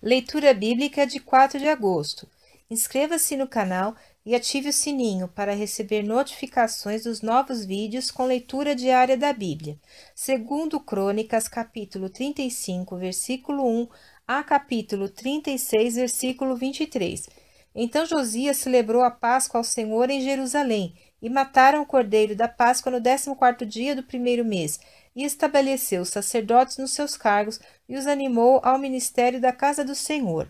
Leitura bíblica de 4 de agosto. Inscreva-se no canal e ative o sininho para receber notificações dos novos vídeos com leitura diária da Bíblia. Segundo Crônicas, capítulo 35, versículo 1 a capítulo 36, versículo 23. Então Josias celebrou a Páscoa ao Senhor em Jerusalém, e mataram o cordeiro da Páscoa no 14º dia do primeiro mês, e estabeleceu os sacerdotes nos seus cargos, e os animou ao ministério da casa do Senhor.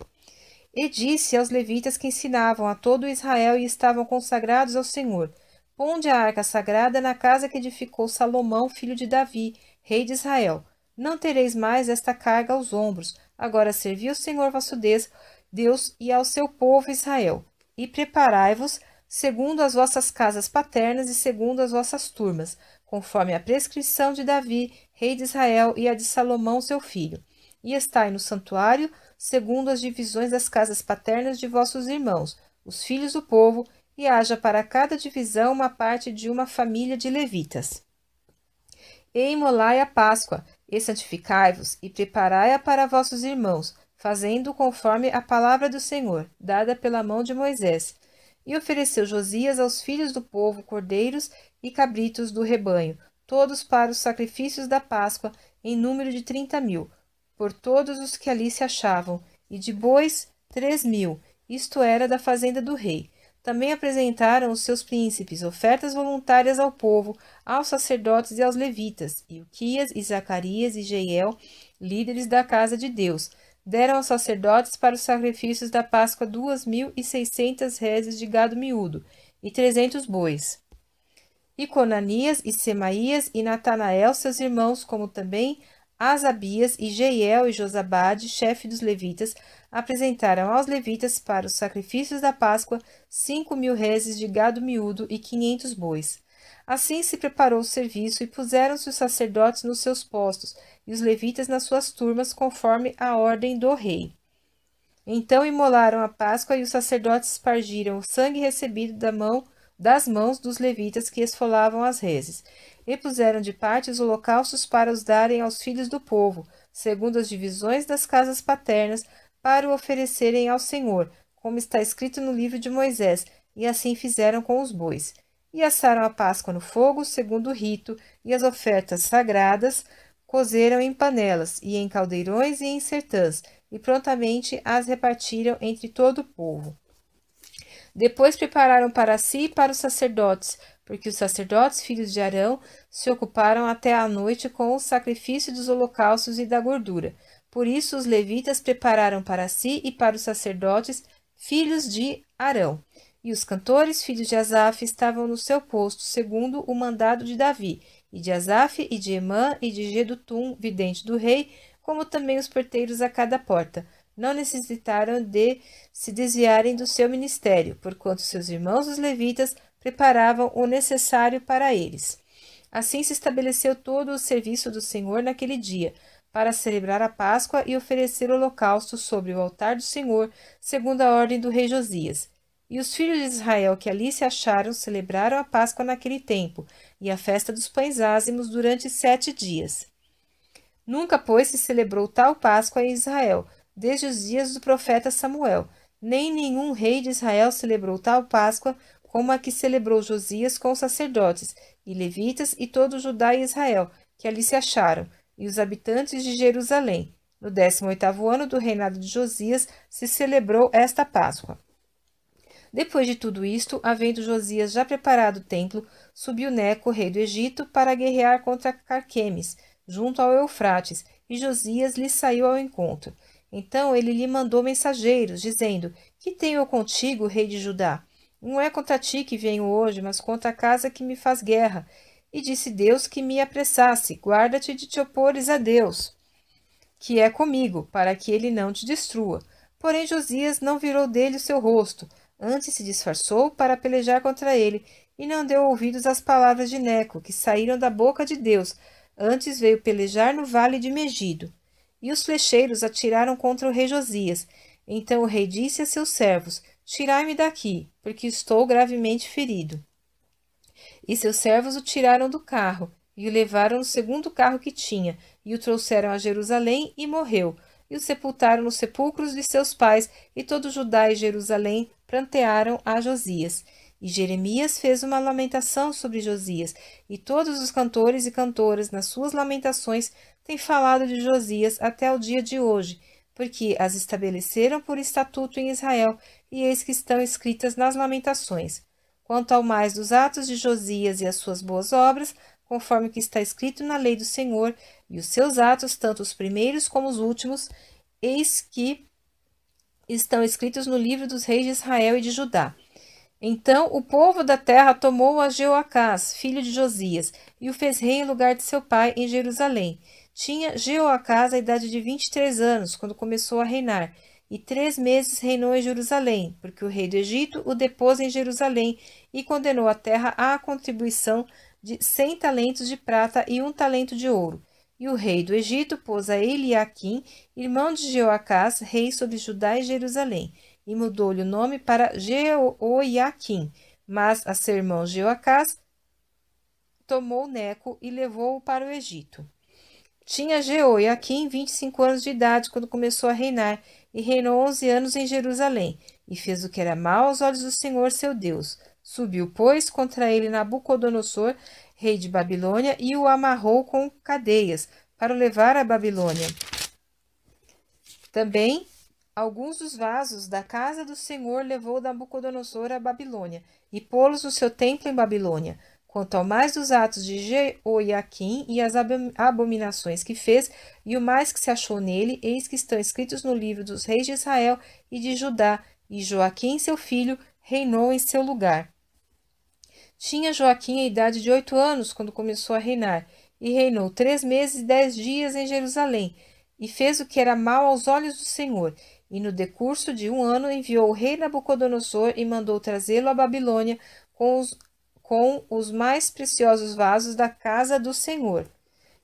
E disse aos levitas que ensinavam a todo Israel e estavam consagrados ao Senhor: Ponde a arca sagrada na casa que edificou Salomão, filho de Davi, rei de Israel. Não tereis mais esta carga aos ombros. Agora servi ao Senhor vosso Deus e ao seu povo Israel. E preparai-vos segundo as vossas casas paternas e segundo as vossas turmas, conforme a prescrição de Davi, rei de Israel, e a de Salomão, seu filho. E estai no santuário, segundo as divisões das casas paternas de vossos irmãos, os filhos do povo, e haja para cada divisão uma parte de uma família de levitas. E imolai a Páscoa, e santificai-vos, e preparai-a para vossos irmãos, fazendo conforme a palavra do Senhor, dada pela mão de Moisés. E ofereceu Josias aos filhos do povo cordeiros e cabritos do rebanho, todos para os sacrifícios da Páscoa, em número de 30.000, por todos os que ali se achavam, e de bois 3.000, isto era da fazenda do rei. Também apresentaram os seus príncipes ofertas voluntárias ao povo, aos sacerdotes e aos levitas, Ilquias e Zacarias e Jeiel, líderes da casa de Deus. Deram aos sacerdotes para os sacrifícios da Páscoa 2.600 reses de gado miúdo e 300 bois. E Conanias e Semaías e Natanael, seus irmãos, como também Asabias e Jeiel e Josabade, chefe dos levitas, apresentaram aos levitas para os sacrifícios da Páscoa 5.000 reses de gado miúdo e 500 bois. Assim se preparou o serviço e puseram-se os sacerdotes nos seus postos e os levitas nas suas turmas, conforme a ordem do rei. Então imolaram a Páscoa e os sacerdotes espargiram o sangue recebido das mãos dos levitas que esfolavam as reses, e puseram de parte os holocaustos para os darem aos filhos do povo, segundo as divisões das casas paternas, para o oferecerem ao Senhor, como está escrito no livro de Moisés, e assim fizeram com os bois. E assaram a Páscoa no fogo, segundo o rito, e as ofertas sagradas cozeram em panelas, e em caldeirões e em sertãs, e prontamente as repartiram entre todo o povo. Depois prepararam para si e para os sacerdotes, porque os sacerdotes, filhos de Arão, se ocuparam até à noite com o sacrifício dos holocaustos e da gordura. Por isso os levitas prepararam para si e para os sacerdotes, filhos de Arão. E os cantores, filhos de Asaf, estavam no seu posto, segundo o mandado de Davi, e de Asaf, e de Emã, e de Gedutum, vidente do rei, como também os porteiros a cada porta. Não necessitaram de se desviarem do seu ministério, porquanto seus irmãos os levitas preparavam o necessário para eles. Assim se estabeleceu todo o serviço do Senhor naquele dia, para celebrar a Páscoa e oferecer holocausto sobre o altar do Senhor, segundo a ordem do rei Josias. E os filhos de Israel que ali se acharam celebraram a Páscoa naquele tempo, e a festa dos pães ázimos durante 7 dias. Nunca, pois, se celebrou tal Páscoa em Israel, desde os dias do profeta Samuel. Nem nenhum rei de Israel celebrou tal Páscoa como a que celebrou Josias com os sacerdotes, e levitas, e todo Judá e Israel, que ali se acharam, e os habitantes de Jerusalém. No 18º ano do reinado de Josias se celebrou esta Páscoa. Depois de tudo isto, havendo Josias já preparado o templo, subiu Neco, rei do Egito, para guerrear contra Carquemes, junto ao Eufrates, e Josias lhe saiu ao encontro. Então ele lhe mandou mensageiros, dizendo: Que tenho eu contigo, rei de Judá? Não é contra ti que venho hoje, mas contra a casa que me faz guerra. E disse Deus que me apressasse: Guarda-te de te opores a Deus, que é comigo, para que ele não te destrua. Porém Josias não virou dele o seu rosto, antes se disfarçou para pelejar contra ele, e não deu ouvidos às palavras de Neco, que saíram da boca de Deus, antes veio pelejar no vale de Megido. E os flecheiros atiraram contra o rei Josias. Então o rei disse a seus servos: Tirai-me daqui, porque estou gravemente ferido. E seus servos o tiraram do carro, e o levaram no segundo carro que tinha, e o trouxeram a Jerusalém, e morreu. e o sepultaram nos sepulcros de seus pais, e todo Judá e Jerusalém prantearam a Josias. E Jeremias fez uma lamentação sobre Josias, e todos os cantores e cantoras, nas suas lamentações, têm falado de Josias até o dia de hoje, porque as estabeleceram por estatuto em Israel, e eis que estão escritas nas lamentações. Quanto ao mais dos atos de Josias e as suas boas obras, conforme o que está escrito na lei do Senhor, e os seus atos, tanto os primeiros como os últimos, eis que estão escritos no livro dos reis de Israel e de Judá. Então o povo da terra tomou a Jeoacás, filho de Josias, e o fez rei em lugar de seu pai em Jerusalém. Tinha Jeoacás a idade de 23 anos, quando começou a reinar, e 3 meses reinou em Jerusalém, porque o rei do Egito o depôs em Jerusalém e condenou a terra à contribuição de 100 talentos de prata e 1 talento de ouro. E o rei do Egito pôs a Eliaquim, irmão de Jeoacás, rei sobre Judá e Jerusalém, e mudou-lhe o nome para Jeoiaquim. Mas a seu irmão Jeoacás tomou Neco e levou-o para o Egito. Tinha Jeoiaquim 25 anos de idade quando começou a reinar, e reinou 11 anos em Jerusalém, e fez o que era mal aos olhos do Senhor seu Deus. Subiu, pois, contra ele Nabucodonosor, rei de Babilônia, e o amarrou com cadeias, para o levar à Babilônia. Também alguns dos vasos da casa do Senhor levou Nabucodonosor à Babilônia, e pô-los no seu templo em Babilônia. Quanto ao mais dos atos de Jeoiaquim e as abominações que fez, e o mais que se achou nele, eis que estão escritos no livro dos reis de Israel e de Judá, e Joaquim, seu filho, reinou em seu lugar. Tinha Joaquim a idade de 8 anos quando começou a reinar, e reinou 3 meses e 10 dias em Jerusalém, e fez o que era mal aos olhos do Senhor. E no decurso de 1 ano enviou o rei Nabucodonosor e mandou trazê-lo à Babilônia com os mais preciosos vasos da casa do Senhor.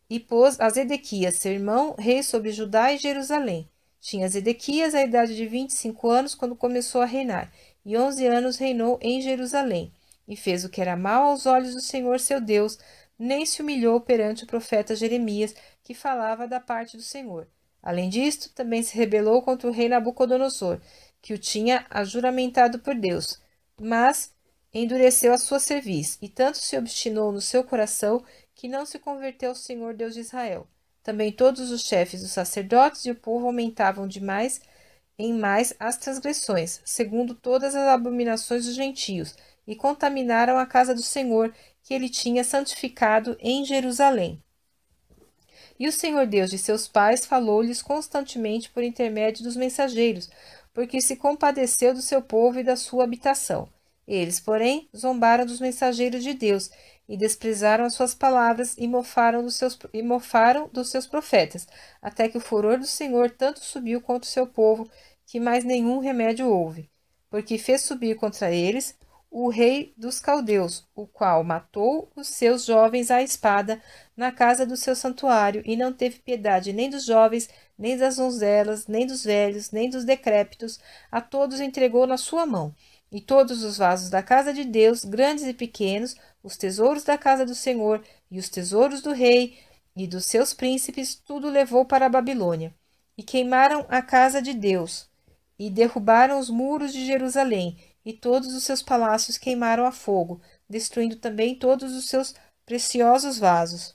E pôs a Zedequias, seu irmão, rei sobre Judá e Jerusalém. Tinha Zedequias a idade de 25 anos quando começou a reinar, e 11 anos reinou em Jerusalém. E fez o que era mal aos olhos do Senhor seu Deus, nem se humilhou perante o profeta Jeremias, que falava da parte do Senhor. Além disto, também se rebelou contra o rei Nabucodonosor, que o tinha ajuramentado por Deus, mas endureceu a sua cerviz, e tanto se obstinou no seu coração, que não se converteu ao Senhor Deus de Israel. Também todos os chefes dos sacerdotes e o povo aumentavam de mais em mais as transgressões, segundo todas as abominações dos gentios, e contaminaram a casa do Senhor, que ele tinha santificado em Jerusalém. E o Senhor Deus de seus pais falou-lhes constantemente por intermédio dos mensageiros, porque se compadeceu do seu povo e da sua habitação. Eles, porém, zombaram dos mensageiros de Deus, e desprezaram as suas palavras, e mofaram dos seus profetas, até que o furor do Senhor tanto subiu contra o seu povo, que mais nenhum remédio houve. Porque fez subir contra eles o rei dos caldeus, o qual matou os seus jovens à espada na casa do seu santuário, e não teve piedade nem dos jovens, nem das donzelas, nem dos velhos, nem dos decrépitos, a todos entregou na sua mão. E todos os vasos da casa de Deus, grandes e pequenos, os tesouros da casa do Senhor, e os tesouros do rei e dos seus príncipes, tudo levou para a Babilônia. E queimaram a casa de Deus, e derrubaram os muros de Jerusalém, e todos os seus palácios queimaram a fogo, destruindo também todos os seus preciosos vasos.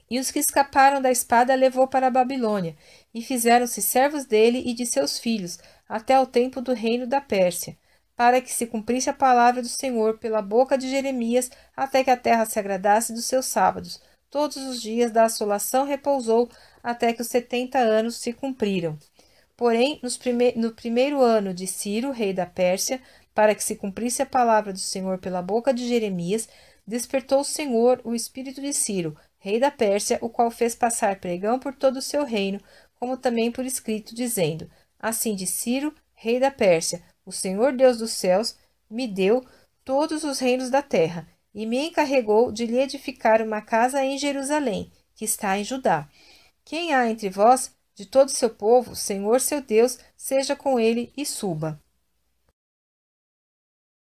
E os que escaparam da espada levou para a Babilônia, e fizeram-se servos dele e de seus filhos, até o tempo do reino da Pérsia, para que se cumprisse a palavra do Senhor pela boca de Jeremias, até que a terra se agradasse dos seus sábados. Todos os dias da assolação repousou, até que os 70 anos se cumpriram. Porém, no primeiro ano de Ciro, rei da Pérsia, para que se cumprisse a palavra do Senhor pela boca de Jeremias, despertou o Senhor o espírito de Ciro, rei da Pérsia, o qual fez passar pregão por todo o seu reino, como também por escrito, dizendo: Assim diz Ciro, rei da Pérsia, o Senhor Deus dos céus me deu todos os reinos da terra, e me encarregou de lhe edificar uma casa em Jerusalém, que está em Judá. Quem há entre vós, de todo o seu povo, Senhor seu Deus, seja com ele e suba.